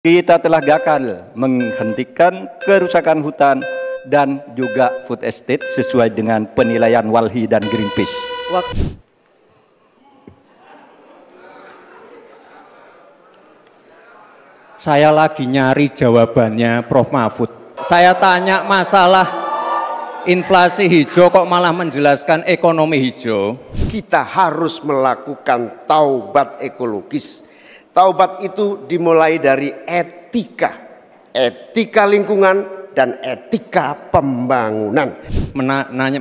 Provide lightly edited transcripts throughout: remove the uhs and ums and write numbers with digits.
Kita telah gagal menghentikan kerusakan hutan dan juga food estate sesuai dengan penilaian Walhi dan Greenpeace. Saya lagi nyari jawabannya Prof. Mahfud. Saya tanya masalah inflasi hijau kok malah menjelaskan ekonomi hijau. Kita harus melakukan taubat ekologis. Taubat itu dimulai dari etika lingkungan dan etika pembangunan.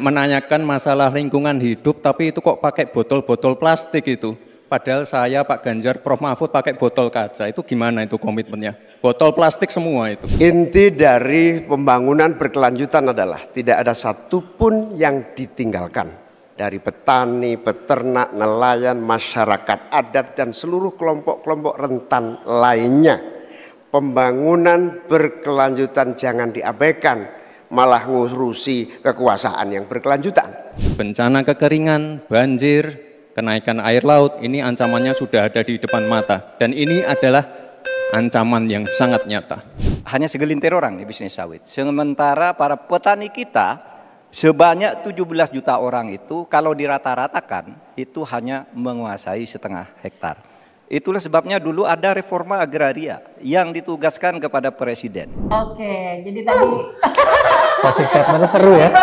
Menanyakan masalah lingkungan hidup, tapi itu kok pakai botol-botol plastik itu. Padahal saya, Pak Ganjar, Prof. Mahfud pakai botol kaca. Itu gimana itu komitmennya? Botol plastik semua itu. Inti dari pembangunan berkelanjutan adalah tidak ada satupun yang ditinggalkan. Dari petani, peternak, nelayan, masyarakat adat, dan seluruh kelompok-kelompok rentan lainnya. Pembangunan berkelanjutan jangan diabaikan, malah ngurusi kekuasaan yang berkelanjutan. Bencana kekeringan, banjir, kenaikan air laut, ini ancamannya sudah ada di depan mata. Dan ini adalah ancaman yang sangat nyata. Hanya segelintir orang di bisnis sawit. Sementara para petani kita sebanyak 17 juta orang itu kalau dirata-ratakan itu hanya menguasai setengah hektar. Itulah sebabnya dulu ada reforma agraria yang ditugaskan kepada presiden. Oke, jadi tadi Closing statementnya seru ya.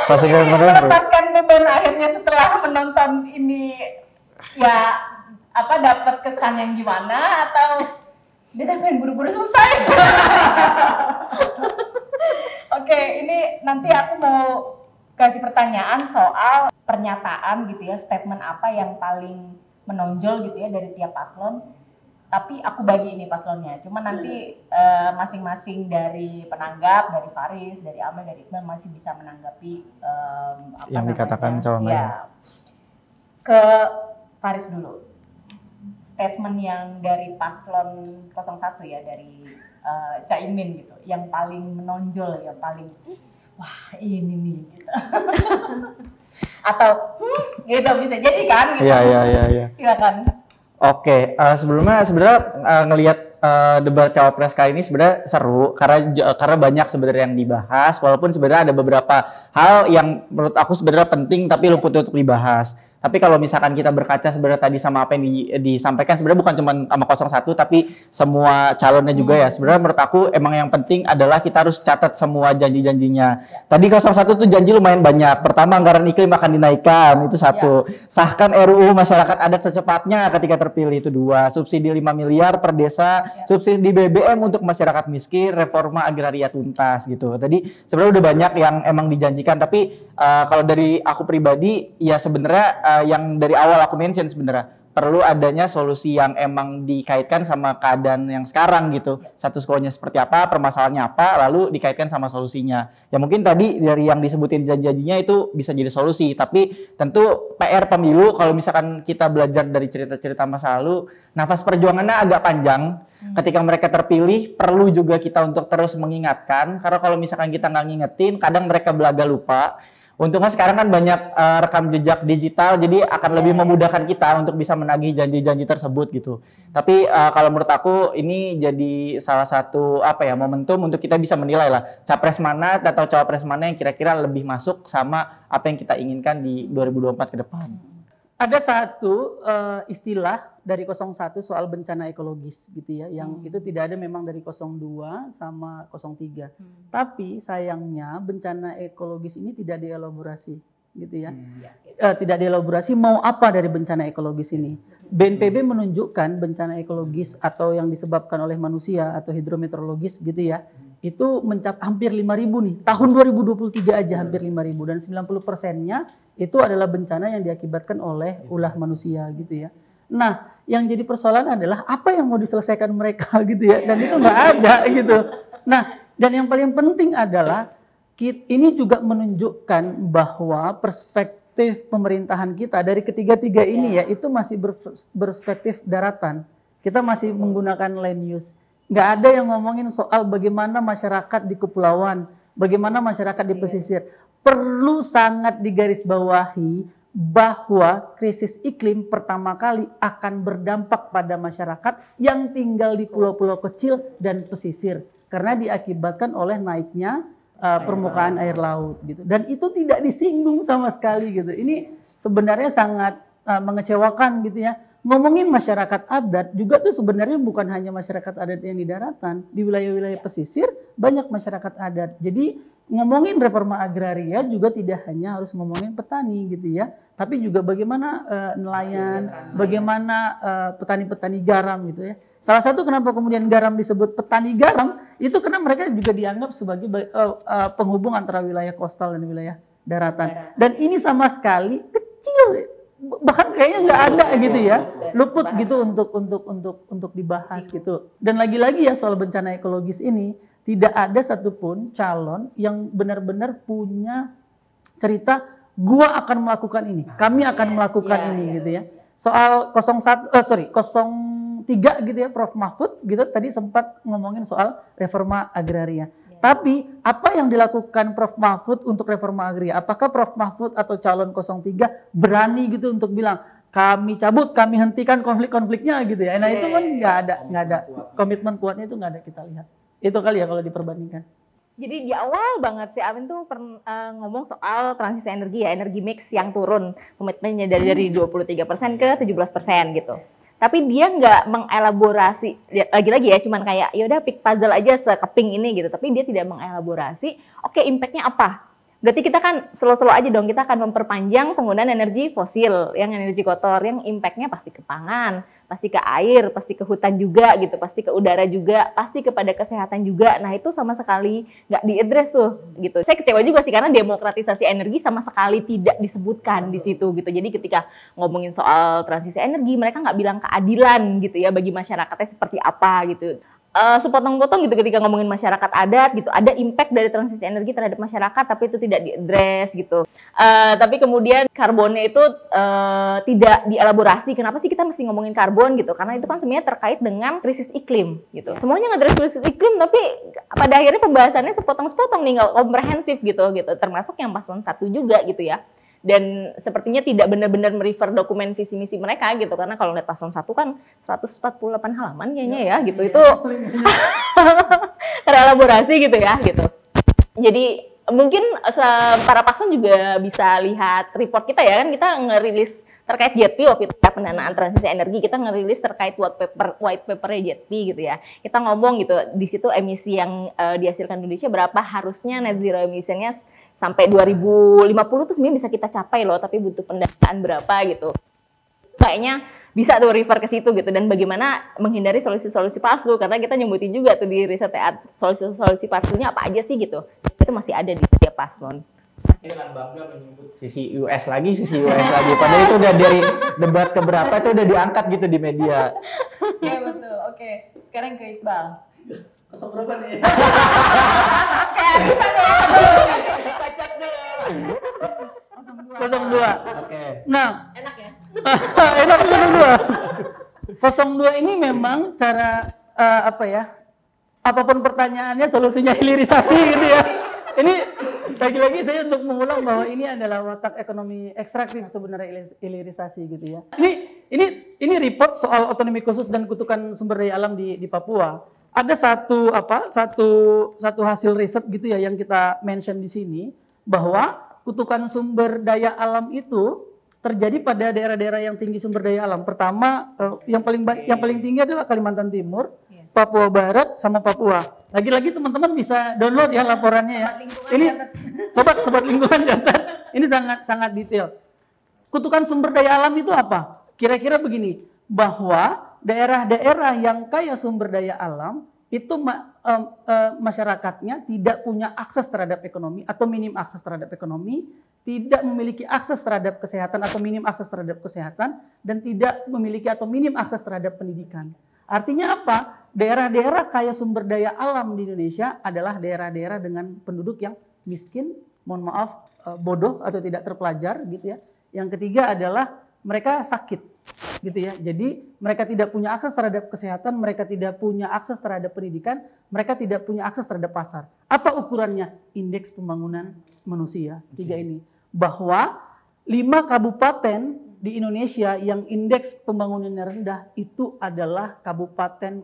Closing statementnya seru. melepaskan beban akhirnya setelah menonton ini ya dapat kesan yang gimana atau dia udah pengen buru-buru selesai. Oke, ini nanti aku mau kasih pertanyaan soal pernyataan gitu ya, statement apa yang paling menonjol gitu ya dari tiap paslon. Tapi aku bagi ini paslonnya. Cuma nanti masing-masing dari penanggap, dari Faris, dari Amel, dari Iqbal masih bisa menanggapi yang dikatakan calon lain. Ya. Ke Faris dulu. Statement yang dari paslon 01 ya, dari Caimin gitu, yang paling menonjol, yang paling wah ini nih gitu. Atau gitu bisa jadi kan gitu. Iya. Silakan. Oke, sebelumnya sebenarnya ngelihat debat cawapres kali ini sebenarnya seru karena banyak sebenarnya yang dibahas, walaupun sebenarnya ada beberapa hal yang menurut aku sebenarnya penting tapi luput untuk dibahas. Tapi kalau misalkan kita berkaca sebenarnya tadi sama apa yang disampaikan, sebenarnya bukan cuma sama 01 tapi semua calonnya juga ya. Sebenarnya menurut aku emang yang penting adalah kita harus catat semua janji-janjinya. Tadi 01 tuh janji lumayan banyak. Pertama, anggaran iklim akan dinaikkan, itu satu. Sahkan RUU masyarakat adat secepatnya ketika terpilih, itu dua. Subsidi 5 miliar per desa, subsidi BBM untuk masyarakat miskin, reforma agraria tuntas gitu. Tadi sebenarnya udah banyak yang emang dijanjikan, tapi kalau dari aku pribadi ya sebenarnya yang dari awal aku mention sebenarnya perlu adanya solusi yang emang dikaitkan sama keadaan yang sekarang gitu. Status quo-nya seperti apa, permasalahannya apa, lalu dikaitkan sama solusinya. Ya mungkin tadi dari yang disebutin janji-janjinya itu bisa jadi solusi, tapi tentu PR pemilu kalau misalkan kita belajar dari cerita-cerita masa lalu, nafas perjuangannya agak panjang. Ketika mereka terpilih, perlu juga kita untuk terus mengingatkan, karena kalau misalkan kita nggak ngingetin, kadang mereka belaga lupa. Untungnya sekarang kan banyak rekam jejak digital, jadi akan lebih memudahkan kita untuk bisa menagih janji-janji tersebut gitu. Tapi kalau menurut aku ini jadi salah satu momentum untuk kita bisa menilai lah capres mana atau cawapres mana yang kira-kira lebih masuk sama apa yang kita inginkan di 2024 ke depan. Ada satu istilah dari 01 soal bencana ekologis gitu ya, yang itu tidak ada memang dari 02 sama 03. Tapi sayangnya bencana ekologis ini tidak dielaborasi gitu ya. Tidak dielaborasi mau apa dari bencana ekologis ini. BNPB menunjukkan bencana ekologis atau yang disebabkan oleh manusia atau hidrometeorologis gitu ya, itu mencapai hampir 5.000 nih. Tahun 2023 aja hampir 5.000 dan 90%-nya itu adalah bencana yang diakibatkan oleh ulah manusia gitu ya. Nah, yang jadi persoalan adalah apa yang mau diselesaikan mereka gitu ya, dan itu nggak ada gitu. Nah, dan yang paling penting adalah ini juga menunjukkan bahwa perspektif pemerintahan kita dari ketiga-tiga ini ya itu masih berperspektif daratan. Kita masih menggunakan land use. Nggak ada yang ngomongin soal bagaimana masyarakat di kepulauan, bagaimana masyarakat di pesisir. Perlu sangat digarisbawahi bahwa krisis iklim pertama kali akan berdampak pada masyarakat yang tinggal di pulau-pulau kecil dan pesisir karena diakibatkan oleh naiknya permukaan air laut gitu. Dan itu tidak disinggung sama sekali gitu. Ini sebenarnya sangat mengecewakan gitu ya. Ngomongin masyarakat adat juga tuh sebenarnya bukan hanya masyarakat adat yang di daratan, di wilayah-wilayah pesisir banyak masyarakat adat. Jadi ngomongin reforma agraria juga tidak hanya harus ngomongin petani gitu ya, tapi juga bagaimana nelayan, bagaimana petani-petani garam gitu ya. Salah satu kenapa kemudian garam disebut petani garam itu karena mereka juga dianggap sebagai penghubung antara wilayah kostal dan wilayah daratan. Dan ini sama sekali kecil, bahkan kayaknya nggak ada gitu ya, luput gitu untuk dibahas gitu. Dan lagi-lagi ya soal bencana ekologis ini tidak ada satupun calon yang benar-benar punya cerita gua akan melakukan ini, kami akan melakukan ini gitu ya. Soal 03 gitu ya, Prof Mahfud gitu tadi sempat ngomongin soal reforma agraria. Tapi apa yang dilakukan Prof Mahfud untuk reforma agraria? Apakah Prof Mahfud atau calon 03 berani gitu untuk bilang kami cabut, kami hentikan konflik-konfliknya gitu ya? Nah itu kan nggak ada komitmen kuatnya itu nggak ada kita lihat. Itu kali ya kalau diperbandingkan. Jadi di awal banget si Amin tuh ngomong soal transisi energi ya, energi mix yang turun komitmennya dari 23% ke 17% gitu. Tapi dia nggak mengelaborasi, lagi-lagi ya cuman kayak yaudah pick puzzle aja sekeping ini gitu. Tapi dia tidak mengelaborasi, oke impactnya apa? Berarti kita kan slow-slow aja dong, kita akan memperpanjang penggunaan energi fosil, yang energi kotor, yang impactnya pasti ke pangan, pasti ke air, pasti ke hutan juga gitu, pasti ke udara juga, pasti kepada kesehatan juga. Nah itu sama sekali nggak diadres tuh gitu. Saya kecewa juga sih karena demokratisasi energi sama sekali tidak disebutkan di situ gitu. Jadi ketika ngomongin soal transisi energi, mereka nggak bilang keadilan gitu ya bagi masyarakatnya seperti apa gitu. Sepotong-potong gitu ketika ngomongin masyarakat adat gitu, ada impact dari transisi energi terhadap masyarakat tapi itu tidak diadres gitu. Tapi kemudian karbonnya itu tidak dielaborasi. Kenapa sih kita mesti ngomongin karbon gitu? Karena itu kan sebenarnya terkait dengan krisis iklim gitu. Semuanya ngadres krisis iklim tapi pada akhirnya pembahasannya sepotong-sepotong nih, nggak komprehensif gitu. Termasuk yang paslon 1 juga gitu ya. Dan sepertinya tidak benar-benar merefer dokumen visi misi mereka gitu, karena kalau lihat paslon 1 kan 148 halaman kayaknya ya gitu. Itu terelaborasi gitu ya gitu. Jadi mungkin para paslon juga bisa lihat report kita ya, kan kita ngerilis terkait JETP waktu itu ya, pendanaan transisi energi, kita ngerilis terkait white paper JETP gitu ya. Kita ngomong gitu di situ emisi yang dihasilkan Indonesia berapa, harusnya net zero emission-nya sampai 2050 tuh sebenarnya bisa kita capai loh, tapi butuh pendanaan berapa gitu. Kayaknya bisa tuh refer ke situ gitu, dan bagaimana menghindari solusi-solusi palsu, karena kita nyebutin juga tuh di riset solusi-solusi palsunya apa aja sih gitu. Itu masih ada di setiap paslon. Dengan bangga menyebut sisi US lagi. Padahal itu udah dari debat keberapa itu udah diangkat gitu di media. Iya betul. Oke, sekarang ke Iqbal. Kosong berapa nih? Kayak bisa nih. Kocak dulu. 02. Oke. Nah, Enak ya? enak 02. 02 ini memang cara apa ya? Apapun pertanyaannya solusinya hilirisasi gitu ya. Ini lagi-lagi saya untuk mengulang bahwa ini adalah watak ekonomi ekstraktif sebenarnya, hilirisasi gitu ya. Ini report soal otonomi khusus dan kutukan sumber daya alam di Papua. Ada satu hasil riset gitu ya yang kita mention di sini, bahwa kutukan sumber daya alam itu terjadi pada daerah-daerah yang tinggi sumber daya alam. Pertama, yang paling tinggi adalah Kalimantan Timur, Papua Barat, sama Papua. Lagi-lagi teman-teman bisa download ya laporannya ya. Ini coba sobat lingkungan catat. Ini sangat detail. Kutukan sumber daya alam itu apa? Kira-kira begini, bahwa daerah-daerah yang kaya sumber daya alam itu masyarakatnya tidak punya akses terhadap ekonomi atau minim akses terhadap ekonomi, tidak memiliki akses terhadap kesehatan atau minim akses terhadap kesehatan, dan tidak memiliki atau minim akses terhadap pendidikan. Artinya apa? Daerah-daerah kaya sumber daya alam di Indonesia adalah daerah-daerah dengan penduduk yang miskin, mohon maaf, bodoh atau tidak terpelajar gitu ya. Yang ketiga adalah mereka sakit gitu ya. Jadi mereka tidak punya akses terhadap kesehatan, mereka tidak punya akses terhadap pendidikan, mereka tidak punya akses terhadap pasar. Apa ukurannya? Indeks pembangunan manusia. Tiga ini. Bahwa 5 kabupaten di Indonesia yang indeks pembangunannya rendah itu adalah kabupaten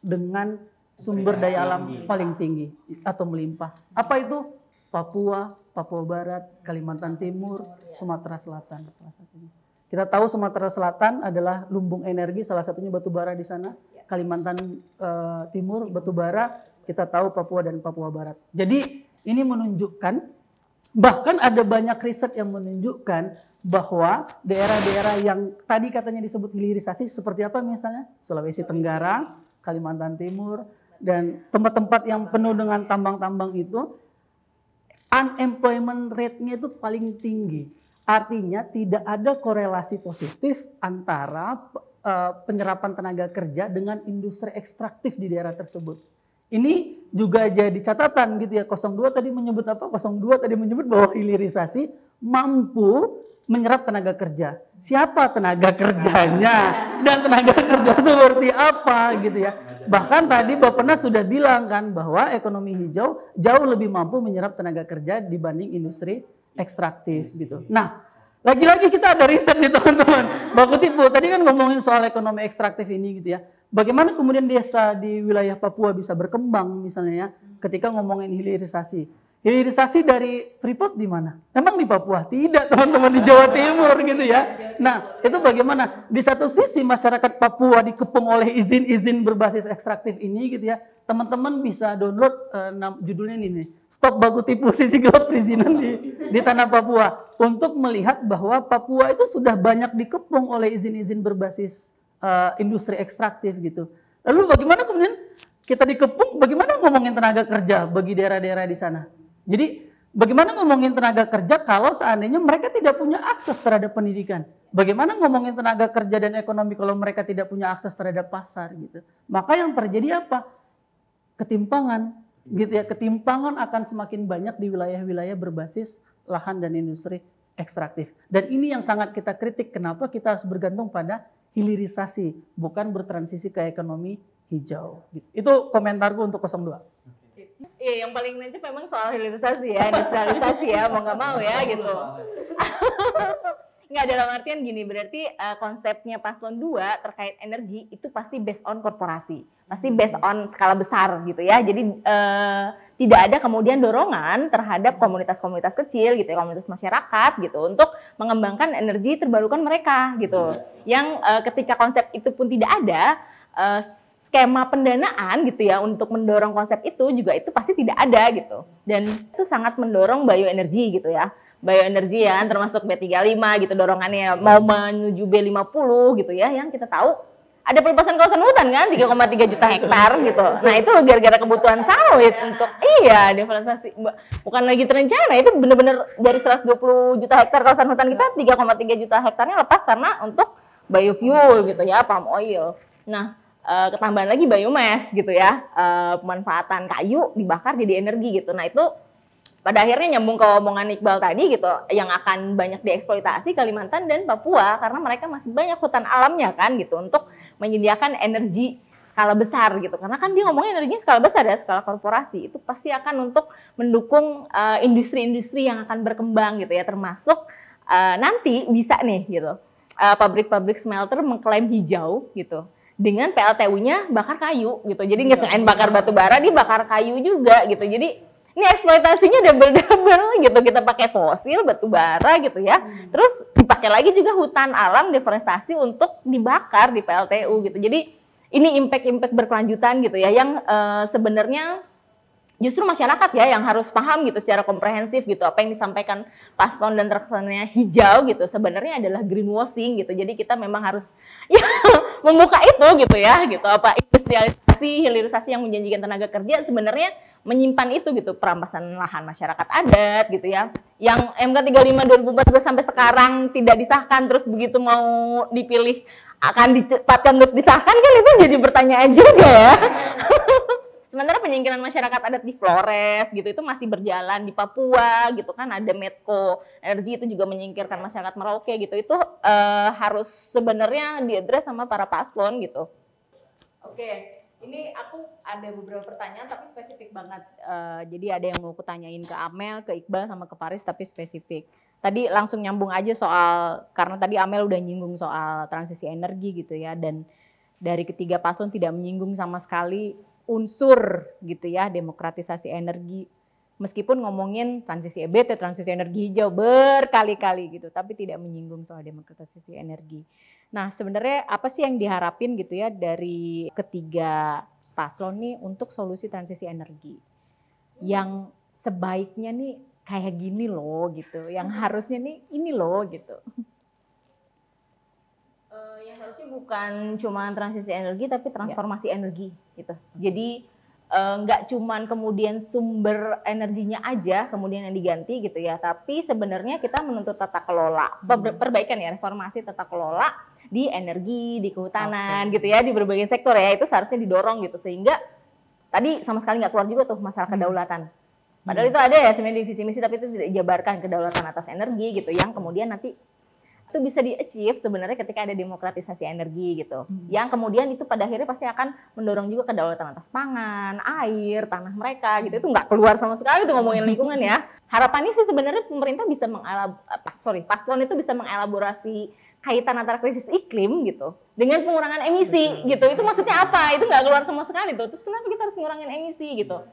dengan sumber daya alam paling tinggi atau melimpah. Apa itu? Papua, Papua Barat, Kalimantan Timur, Sumatera Selatan salah satunya. Kita tahu Sumatera Selatan adalah lumbung energi, salah satunya batu bara di sana. Kalimantan Timur batu bara, kita tahu Papua dan Papua Barat. Jadi ini menunjukkan, bahkan ada banyak riset yang menunjukkan bahwa daerah-daerah yang tadi katanya disebut hilirisasi seperti apa misalnya Sulawesi Tenggara, Kalimantan Timur, dan tempat-tempat yang penuh dengan tambang-tambang itu, unemployment rate-nya itu paling tinggi. Artinya tidak ada korelasi positif antara penyerapan tenaga kerja dengan industri ekstraktif di daerah tersebut. Ini juga jadi catatan gitu ya. 02 tadi menyebut apa? 02 tadi menyebut bahwa hilirisasi mampu menyerap tenaga kerja. Siapa tenaga kerjanya dan tenaga kerja seperti apa gitu ya. Bahkan tadi Bappenas sudah bilang kan bahwa ekonomi hijau jauh lebih mampu menyerap tenaga kerja dibanding industri ekstraktif gitu. Nah, lagi-lagi kita ada riset nih teman-teman. Baku tipu, tadi kan ngomongin soal ekonomi ekstraktif ini gitu ya. Bagaimana kemudian desa di wilayah Papua bisa berkembang misalnya ya ketika ngomongin hilirisasi. Hilirisasi dari Freeport di mana? Emang di Papua? Tidak, teman-teman, di Jawa Timur gitu ya. Nah, itu bagaimana? Di satu sisi masyarakat Papua dikepung oleh izin-izin berbasis ekstraktif ini gitu ya. Teman-teman bisa download judulnya ini nih. Stop Baku Tipu, sisi gelap perizinan di tanah Papua. Untuk melihat bahwa Papua itu sudah banyak dikepung oleh izin-izin berbasis industri ekstraktif gitu. Lalu bagaimana kemudian kita dikepung, bagaimana ngomongin tenaga kerja bagi daerah-daerah di sana? Jadi bagaimana ngomongin tenaga kerja kalau seandainya mereka tidak punya akses terhadap pendidikan? Bagaimana ngomongin tenaga kerja dan ekonomi kalau mereka tidak punya akses terhadap pasar gitu? Maka yang terjadi apa? Ketimpangan gitu ya. Ketimpangan akan semakin banyak di wilayah-wilayah berbasis lahan dan industri ekstraktif. Dan ini yang sangat kita kritik, kenapa kita harus bergantung pada hilirisasi, bukan bertransisi ke ekonomi hijau. Gitu. Itu komentarku untuk 02. Iya, yang paling nancep memang soal hilirisasi ya, industrialisasi ya, mau nggak mau ya gitu. Nggak, dalam artian gini, berarti konsepnya Paslon 2 terkait energi itu pasti based on korporasi, pasti based on skala besar gitu ya. Jadi tidak ada kemudian dorongan terhadap komunitas-komunitas kecil gitu ya, komunitas masyarakat gitu untuk mengembangkan energi terbarukan mereka gitu. Yang ketika konsep itu pun tidak ada, skema pendanaan gitu ya untuk mendorong konsep itu juga itu pasti tidak ada gitu. Dan itu sangat mendorong bioenergi gitu ya. Bioenergi ya termasuk B35 gitu dorongannya mau menuju B50 gitu ya, yang kita tahu ada pelepasan kawasan hutan kan 3,3 juta hektar gitu. Nah, itu gara-gara kebutuhan sawit untuk deforestasi. Bukan lagi terencana, itu benar-benar dari 120 juta hektar kawasan hutan kita 3,3 juta hektarnya lepas karena untuk biofuel gitu ya, palm oil. Nah, ketambahan lagi biomass gitu ya, pemanfaatan kayu dibakar jadi energi gitu. Nah, itu pada akhirnya nyambung ke omongan Iqbal tadi gitu, yang akan banyak dieksploitasi Kalimantan dan Papua karena mereka masih banyak hutan alamnya kan gitu untuk menyediakan energi skala besar gitu. Karena kan dia ngomongnya energinya skala besar ya, skala korporasi. Itu pasti akan untuk mendukung industri-industri yang akan berkembang gitu ya, termasuk nanti bisa nih gitu. Pabrik-pabrik smelter mengklaim hijau gitu. Dengan PLTU-nya bakar kayu gitu. Jadi nggak selain bakar batu bara, dia bakar kayu juga gitu. Jadi ini eksploitasinya double-double gitu. Kita pakai fosil, batu bara gitu ya. Terus dipakai lagi juga hutan alam, deforestasi untuk dibakar di PLTU gitu. Jadi ini impact-impact berkelanjutan gitu ya. Yang sebenarnya justru masyarakat ya yang harus paham gitu secara komprehensif gitu. Apa yang disampaikan Paslon dan terkesannya hijau gitu sebenarnya adalah greenwashing gitu. Jadi kita memang harus ya membuka itu gitu ya gitu. Apa industrialisasi, hilirisasi yang menjanjikan tenaga kerja sebenarnya menyimpan itu gitu, perampasan lahan masyarakat adat gitu ya. Yang MK 35 2014 sampai sekarang tidak disahkan, terus begitu mau dipilih akan dicepatkan untuk disahkan kan itu jadi pertanyaan juga ya. Sementara penyingkiran masyarakat adat di Flores gitu itu masih berjalan di Papua gitu kan, ada Medco Energi itu juga menyingkirkan masyarakat Merauke gitu. Itu harus sebenarnya diadres sama para paslon gitu. Oke. Ini aku ada beberapa pertanyaan tapi spesifik banget. Jadi ada yang mau kutanyain ke Amel, ke Iqbal, sama ke Faris tapi spesifik. tadi langsung nyambung aja soal, karena tadi Amel udah nyinggung soal transisi energi gitu ya, dan dari ketiga paslon tidak menyinggung sama sekali unsur gitu ya demokratisasi energi. Meskipun ngomongin transisi EBT, transisi energi hijau berkali-kali gitu, tapi tidak menyinggung soal demokratisasi energi. Nah, sebenarnya apa sih yang diharapin gitu ya dari ketiga paslon nih untuk solusi transisi energi? Yang sebaiknya nih kayak gini loh gitu, yang harusnya nih ini loh gitu. Yang harusnya bukan cuma transisi energi tapi transformasi energi gitu. Jadi nggak cuman kemudian sumber energinya aja kemudian yang diganti gitu ya, tapi sebenarnya kita menuntut tata kelola, perbaikan ya, reformasi tata kelola di energi, di kehutanan gitu ya, di berbagai sektor ya, itu seharusnya didorong gitu, sehingga tadi sama sekali nggak keluar juga tuh masalah kedaulatan. Padahal itu ada ya sebenarnya di visi misi, tapi itu tidak dijabarkan kedaulatan atas energi gitu, yang kemudian nanti itu bisa di-achieve sebenarnya ketika ada demokratisasi energi gitu. Yang kemudian itu pada akhirnya pasti akan mendorong juga kedaulatan atas pangan, air, tanah mereka gitu. Itu nggak keluar sama sekali tuh ngomongin lingkungan ya. Harapannya sih sebenarnya pemerintah bisa paslon itu bisa mengelaborasi kaitan antara krisis iklim gitu dengan pengurangan emisi gitu. Itu maksudnya apa? Itu nggak keluar sama sekali tuh. Terus kenapa kita harus ngurangin emisi gitu?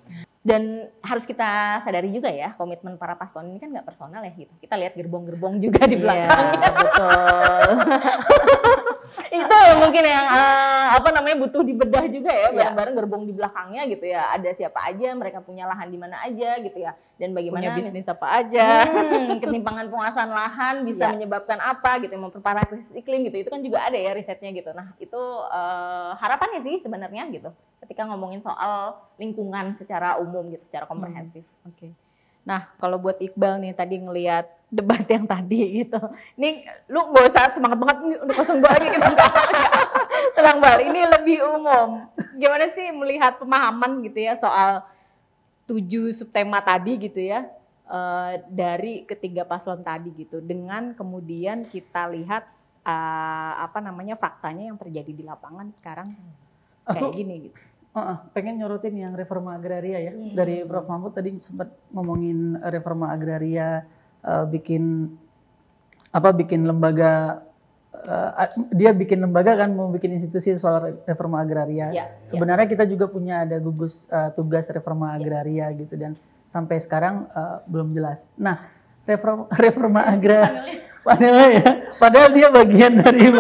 Dan harus kita sadari juga ya, komitmen para paslon ini kan nggak personal ya gitu. Kita lihat gerbong-gerbong juga di belakangnya. Betul. Itu mungkin yang butuh dibedah juga ya, bareng-bareng gerbong di belakangnya gitu ya. Ada siapa aja, mereka punya lahan di mana aja gitu ya. Dan bagaimana punya bisnis apa aja. Ketimpangan penguasaan lahan bisa menyebabkan apa gitu, memperparah krisis iklim gitu. Itu kan juga ada ya risetnya gitu. Nah, itu harapannya sih sebenarnya gitu. Ketika ngomongin soal lingkungan secara umum gitu, secara komprehensif. Oke. Nah, kalau buat Iqbal nih tadi ngelihat debat yang tadi gitu. Ini lu gak usah semangat banget nih udah 02 lagi gitu. Tenang Bal, ini lebih umum. Gimana sih melihat pemahaman gitu ya soal 7 subtema tadi gitu ya, dari ketiga paslon tadi gitu, dengan kemudian kita lihat faktanya yang terjadi di lapangan sekarang kayak gini gitu. Pengen nyorotin yang reforma agraria ya. Dari Prof. Mahfud tadi sempat ngomongin reforma agraria, bikin lembaga, dia bikin lembaga kan, mau bikin institusi soal reforma agraria. Sebenarnya kita juga punya ada gugus tugas reforma agraria gitu, dan sampai sekarang belum jelas. Nah, reforma agraria padahal dia bagian dari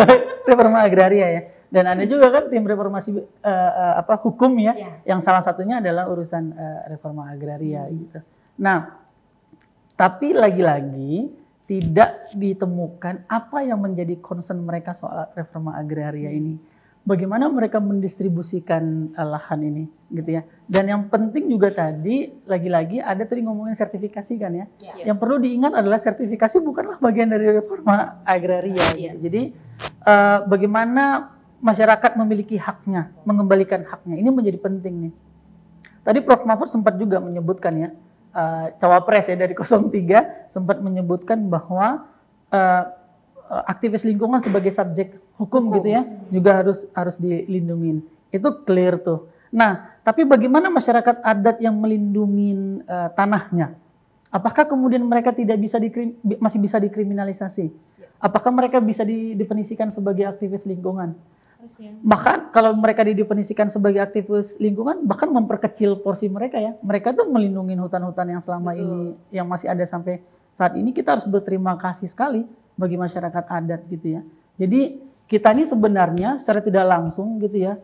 reforma agraria ya. Dan ada juga kan tim reformasi hukum ya, yang salah satunya adalah urusan reforma agraria gitu. Nah, tapi lagi-lagi tidak ditemukan apa yang menjadi concern mereka soal reforma agraria ini. Bagaimana mereka mendistribusikan lahan ini gitu ya. Dan yang penting juga tadi lagi-lagi ada tadi ngomongin sertifikasi kan ya. Yang perlu diingat adalah sertifikasi bukanlah bagian dari reforma agraria. Gitu. Jadi bagaimana masyarakat memiliki haknya, mengembalikan haknya. Ini menjadi penting nih. Tadi Prof. Mahfud sempat juga menyebutkan ya, cawapres ya dari 03 sempat menyebutkan bahwa aktivis lingkungan sebagai subjek hukum gitu ya, juga harus dilindungin. Itu clear tuh. Nah, tapi bagaimana masyarakat adat yang melindungi tanahnya? Apakah kemudian mereka masih bisa dikriminalisasi? Apakah mereka bisa didefinisikan sebagai aktivis lingkungan? Bahkan kalau mereka didefinisikan sebagai aktivis lingkungan, bahkan memperkecil porsi mereka ya. Mereka tuh melindungi hutan-hutan yang selama ini, yang masih ada sampai saat ini. Kita harus berterima kasih sekali bagi masyarakat adat gitu ya. Jadi kita ini sebenarnya secara tidak langsung gitu ya,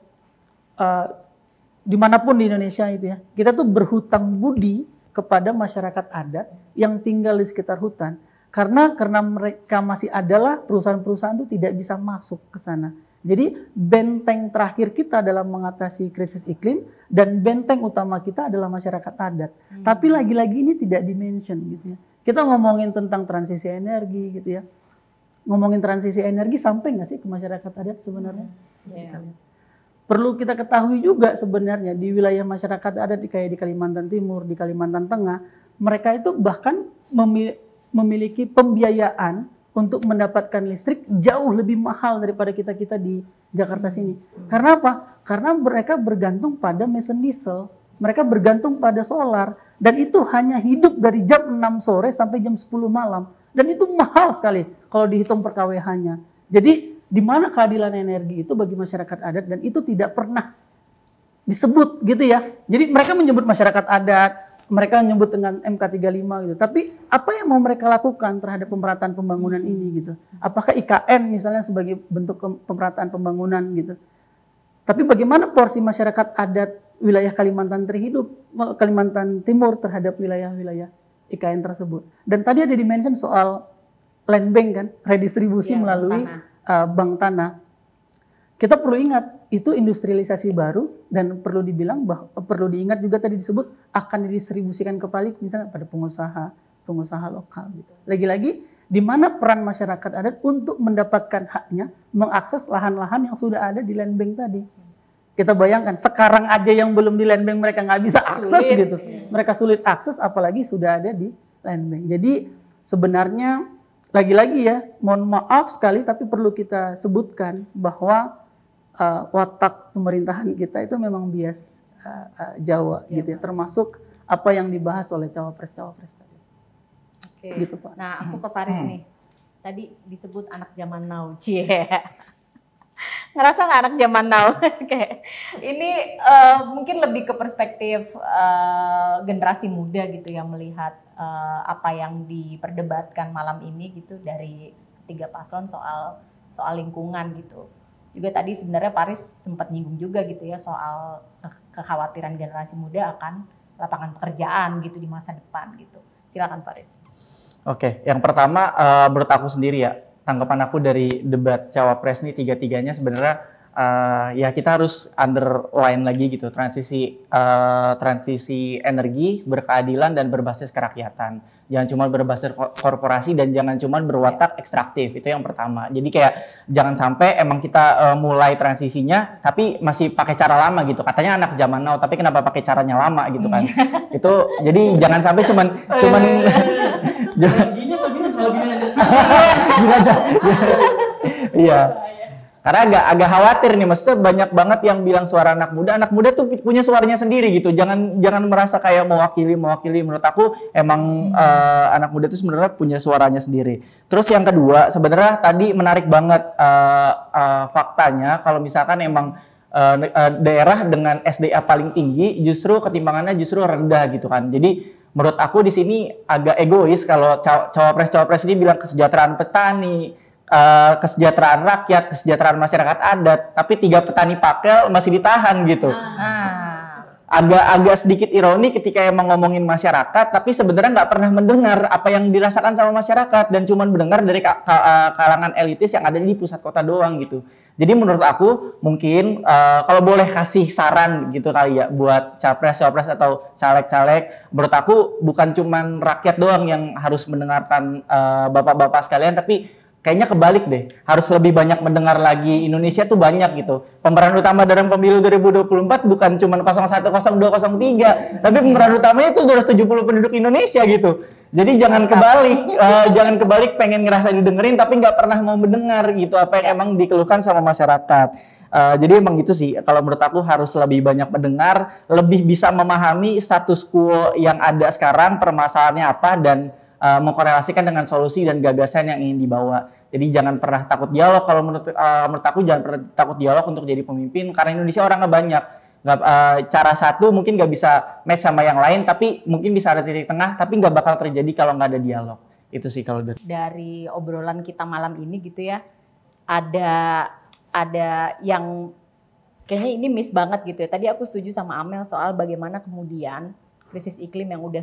dimanapun di Indonesia itu ya, kita tuh berhutang budi kepada masyarakat adat yang tinggal di sekitar hutan. Karena mereka masih adalah perusahaan-perusahaan itu tidak bisa masuk ke sana. Jadi benteng terakhir kita dalam mengatasi krisis iklim dan benteng utama kita adalah masyarakat adat. Tapi lagi-lagi ini tidak dimention gitu ya. Kita ngomongin tentang transisi energi gitu ya. Ngomongin transisi energi sampai nggak sih ke masyarakat adat sebenarnya? Perlu kita ketahui juga sebenarnya di wilayah masyarakat adat kayak di Kalimantan Timur, di Kalimantan Tengah, mereka itu bahkan memiliki pembiayaan untuk mendapatkan listrik jauh lebih mahal daripada kita di Jakarta sini. Karena apa? Karena mereka bergantung pada mesin diesel, mereka bergantung pada solar, dan itu hanya hidup dari jam 6 sore sampai jam 10 malam. Dan itu mahal sekali kalau dihitung per KWH-nya. Jadi di mana keadilan energi itu bagi masyarakat adat, dan itu tidak pernah disebut gitu ya. Jadi mereka menyebut masyarakat adat, mereka menyebut dengan MK35 gitu. Tapi apa yang mau mereka lakukan terhadap pemerataan pembangunan ini gitu? Apakah IKN misalnya sebagai bentuk pemerataan pembangunan gitu? Tapi bagaimana porsi masyarakat adat wilayah Kalimantan Kalimantan Timur terhadap wilayah-wilayah IKN tersebut? Dan tadi ada dimention soal land bank kan, redistribusi melalui bank tanah. Kita perlu ingat, itu industrialisasi baru, dan perlu diingat juga tadi disebut akan didistribusikan kembali misalnya pada pengusaha lokal gitu. Lagi-lagi di mana peran masyarakat adat untuk mendapatkan haknya mengakses lahan-lahan yang sudah ada di land bank tadi. Kita bayangkan sekarang aja yang belum di land bank mereka nggak bisa akses gitu. Mereka sulit akses apalagi sudah ada di land bank. Jadi sebenarnya lagi-lagi ya, mohon maaf sekali tapi perlu kita sebutkan bahwa watak pemerintahan kita itu memang bias Jawa gitu ya, termasuk apa yang dibahas oleh cawapres-cawapres tadi. Oke. Gitu, Pak. Nah, aku ke Faris nih. Tadi disebut anak zaman now. Cie. Ngerasa nggak anak zaman now? Kayak ini mungkin lebih ke perspektif generasi muda gitu yang melihat apa yang diperdebatkan malam ini gitu dari ketiga paslon soal lingkungan gitu. Juga tadi sebenarnya Faris sempat nyinggung juga gitu ya soal kekhawatiran generasi muda akan lapangan pekerjaan gitu di masa depan gitu. Silakan Faris. Oke, yang pertama menurut aku sendiri ya, tanggapan aku dari debat cawapres ini tiga-tiganya sebenarnya ya kita harus underline lagi gitu, transisi energi berkeadilan dan berbasis kerakyatan. Jangan cuma berbasis korporasi dan jangan cuma berwatak ekstraktif, itu yang pertama. Jadi kayak jangan sampai emang kita mulai transisinya tapi masih pakai cara lama gitu. Katanya anak zaman now tapi kenapa pakai caranya lama gitu kan. Itu jadi jangan sampai cuman Gini aja. Iya. Karena agak khawatir nih, maksudnya banyak banget yang bilang suara anak muda tuh punya suaranya sendiri gitu. Jangan merasa kayak mewakili. Menurut aku emang anak muda itu sebenarnya punya suaranya sendiri. Terus yang kedua, sebenarnya tadi menarik banget faktanya kalau misalkan emang daerah dengan SDA paling tinggi justru ketimbangannya justru rendah gitu kan. Jadi menurut aku di sini agak egois kalau cawapres ini bilang kesejahteraan petani, kesejahteraan rakyat, kesejahteraan masyarakat adat, tapi 3 petani pakel masih ditahan gitu. Agak sedikit ironi ketika emang ngomongin masyarakat, tapi sebenarnya nggak pernah mendengar apa yang dirasakan sama masyarakat dan cuma mendengar dari kalangan elitis yang ada di pusat kota doang gitu. Jadi menurut aku mungkin kalau boleh kasih saran gitu kali ya buat capres-capres atau caleg-caleg, menurut aku bukan cuma rakyat doang yang harus mendengarkan bapak-bapak sekalian, tapi kayaknya kebalik deh, harus lebih banyak mendengar lagi. Indonesia tuh banyak gitu. Pemeran utama dalam pemilu 2024 bukan cuma 01, 02, 03, tapi pemeran utamanya itu 270 penduduk Indonesia gitu. Jadi jangan kebalik pengen ngerasa didengerin tapi nggak pernah mau mendengar gitu apa yang emang dikeluhkan sama masyarakat. Jadi emang gitu sih, kalau menurut aku harus lebih banyak mendengar, lebih bisa memahami status quo yang ada sekarang, permasalahannya apa, dan mengkorelasikan dengan solusi dan gagasan yang ingin dibawa. Jadi jangan pernah takut dialog. Kalau menurut aku jangan pernah takut dialog untuk jadi pemimpin, karena Indonesia orangnya banyak. Cara satu mungkin nggak bisa match sama yang lain, tapi mungkin bisa ada titik tengah, tapi nggak bakal terjadi kalau nggak ada dialog. Itu sih kalau dari obrolan kita malam ini gitu ya, ada yang kayaknya ini miss banget gitu ya. Tadi aku setuju sama Amel soal bagaimana kemudian krisis iklim yang udah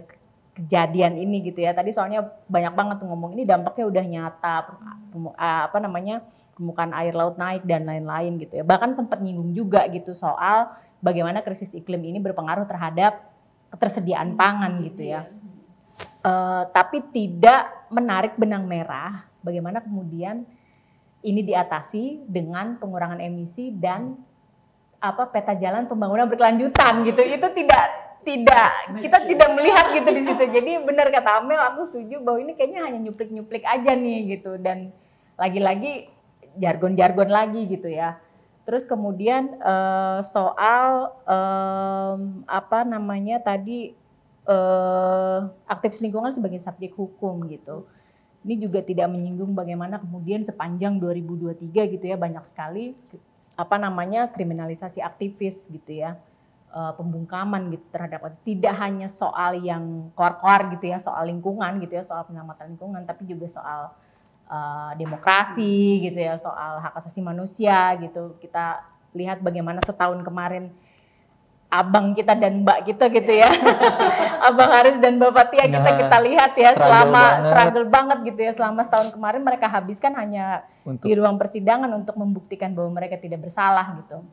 kejadian ini gitu ya. Tadi soalnya banyak banget tuh ngomong ini dampaknya udah nyata, permukaan air laut naik dan lain-lain gitu ya. Bahkan sempat nyinggung juga gitu soal bagaimana krisis iklim ini berpengaruh terhadap ketersediaan pangan gitu ya. Tapi tidak menarik benang merah bagaimana kemudian ini diatasi dengan pengurangan emisi dan peta jalan pembangunan berkelanjutan gitu. Itu kita tidak melihat gitu di situ. Jadi benar kata Amel, aku setuju bahwa ini kayaknya hanya nyuplik-nyuplik aja nih gitu, dan lagi-lagi jargon-jargon lagi gitu ya. Terus kemudian soal aktivis lingkungan sebagai subjek hukum gitu. Ini juga tidak menyinggung bagaimana kemudian sepanjang 2023 gitu ya banyak sekali kriminalisasi aktivis gitu ya, pembungkaman gitu terhadap, tidak hanya soal yang koar-koar gitu ya, soal lingkungan gitu ya, soal penyelamatan lingkungan, tapi juga soal demokrasi gitu ya, soal hak asasi manusia gitu. Kita lihat bagaimana setahun kemarin abang kita dan mbak kita gitu ya, Abang Haris dan Mbak Fathia, kita lihat ya selama struggle banget gitu ya, selama setahun kemarin mereka habiskan hanya di ruang persidangan untuk membuktikan bahwa mereka tidak bersalah gitu.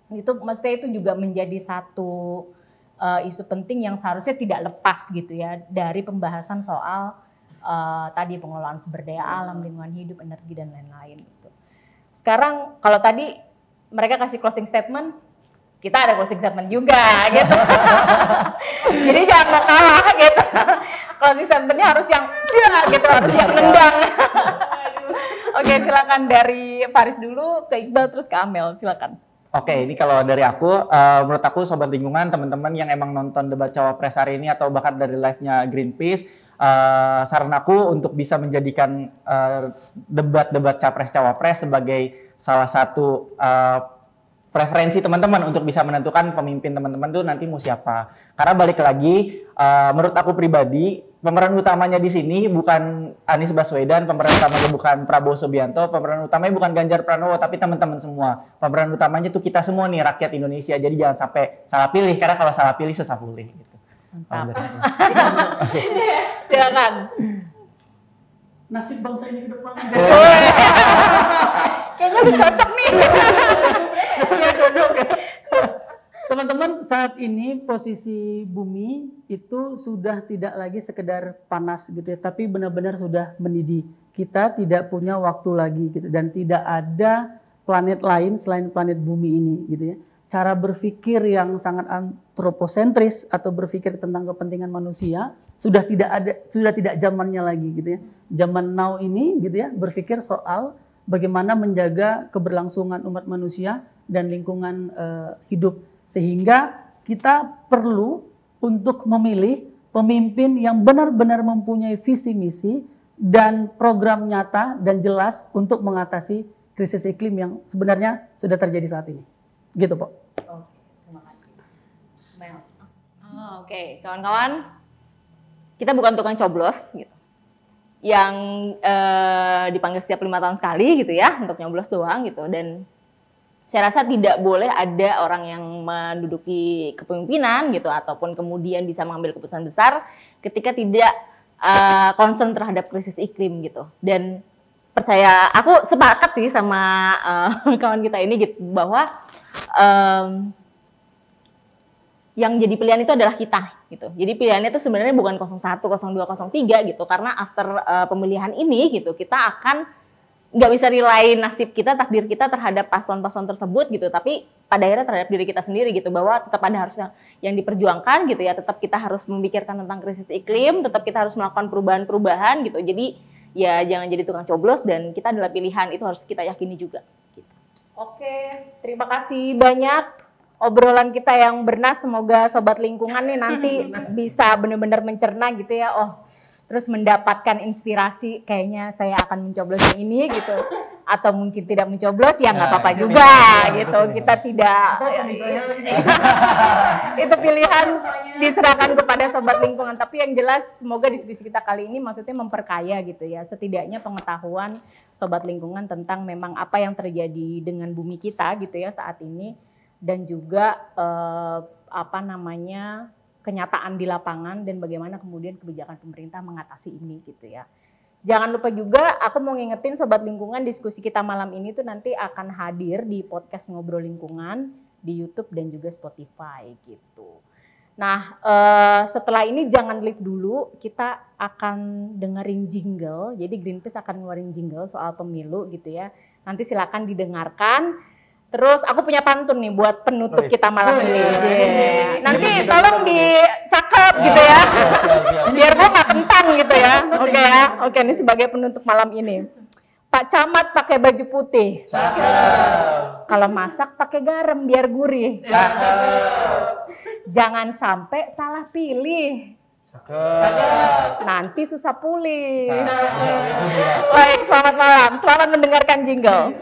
Itu maksudnya itu juga menjadi satu isu penting yang seharusnya tidak lepas gitu ya dari pembahasan soal tadi pengelolaan sumber daya alam, lingkungan hidup, energi dan lain-lain gitu. Sekarang kalau tadi mereka kasih closing statement, kita ada closing statement juga gitu. Jadi jangan mau kalah gitu. Closing statementnya harus yang gitu, harus yang nendang. Oke, silakan dari Faris dulu ke Iqbal terus ke Amel, silakan. Oke, ini kalau dari aku, menurut aku Sobat Lingkungan, teman-teman yang emang nonton debat Cawapres hari ini atau bahkan dari live-nya Greenpeace, saran aku untuk bisa menjadikan debat-debat Capres-Cawapres sebagai salah satu preferensi teman-teman untuk bisa menentukan pemimpin teman-teman tuh nanti mau siapa. Karena balik lagi, menurut aku pribadi, pemeran utamanya di sini bukan Anies Baswedan, pemeran utamanya bukan Prabowo Subianto, pemeran utamanya bukan Ganjar Pranowo, tapi teman-teman semua. Pemeran utamanya tuh kita semua nih, rakyat Indonesia. Jadi jangan sampai salah pilih, karena kalau salah pilih susah pulih. Gitu. Mantap. Silakan. Nasib bangsa ini ke depan. Kayaknya lebih cocok nih. Teman-teman, saat ini posisi bumi itu sudah tidak lagi sekedar panas gitu ya, tapi benar-benar sudah mendidih. Kita tidak punya waktu lagi gitu, dan tidak ada planet lain selain planet bumi ini gitu ya. Cara berpikir yang sangat antroposentris atau berpikir tentang kepentingan manusia sudah tidak zamannya lagi gitu ya. Zaman now ini gitu ya, berpikir soal bagaimana menjaga keberlangsungan umat manusia dan lingkungan hidup, sehingga kita perlu untuk memilih pemimpin yang benar-benar mempunyai visi misi dan program nyata dan jelas untuk mengatasi krisis iklim yang sebenarnya sudah terjadi saat ini. Gitu, Pak. Oke, terima kasih. Mel. Oke, kawan-kawan, kita bukan tukang coblos gitu, yang dipanggil setiap 5 tahun sekali gitu ya untuk nyoblos doang gitu, dan saya rasa tidak boleh ada orang yang menduduki kepemimpinan gitu ataupun kemudian bisa mengambil keputusan besar ketika tidak concern terhadap krisis iklim gitu. Dan percaya, aku sepakat sih sama kawan kita ini gitu, bahwa yang jadi pilihan itu adalah kita gitu. Jadi pilihannya itu sebenarnya bukan 01, 02, 03 gitu, karena after pemilihan ini gitu kita akan nggak bisa rely nasib kita, takdir kita terhadap paslon-paslon tersebut gitu, tapi pada akhirnya terhadap diri kita sendiri gitu, bahwa tetap ada harusnya yang diperjuangkan gitu ya, tetap kita harus memikirkan tentang krisis iklim, tetap kita harus melakukan perubahan-perubahan gitu. Jadi ya jangan jadi tukang coblos, dan kita adalah pilihan, itu harus kita yakini juga gitu. Oke, terima kasih banyak obrolan kita yang bernas. Semoga Sobat Lingkungan nih nanti bisa benar-benar mencerna gitu ya, terus mendapatkan inspirasi, kayaknya saya akan mencoblos yang ini gitu, atau mungkin tidak mencoblos ya nggak apa-apa juga gitu, kita tidak itu pilihan diserahkan kepada Sobat Lingkungan. Tapi yang jelas semoga diskusi kita kali ini maksudnya memperkaya gitu ya, setidaknya pengetahuan Sobat Lingkungan tentang memang apa yang terjadi dengan bumi kita gitu ya saat ini, dan juga kenyataan di lapangan dan bagaimana kemudian kebijakan pemerintah mengatasi ini gitu ya. Jangan lupa juga aku mau ngingetin Sobat Lingkungan, diskusi kita malam ini tuh nanti akan hadir di podcast Ngobrol Lingkungan di YouTube dan juga Spotify gitu. Nah, setelah ini jangan leave dulu, kita akan dengerin jingle. Jadi Greenpeace akan ngeluarin jingle soal pemilu gitu ya. Nanti silakan didengarkan. Terus aku punya pantun nih buat penutup kita malam ini. Nanti tolong dicakep gitu ya. Biar gue gak kentang gitu ya. Oke ya. Oke, ini sebagai penutup malam ini. Pak Camat pakai baju putih. Cakep. Kalau masak pakai garam biar gurih. Cakep. Jangan sampai salah pilih. Nanti susah pulih. Baik, selamat malam. Selamat mendengarkan jingle.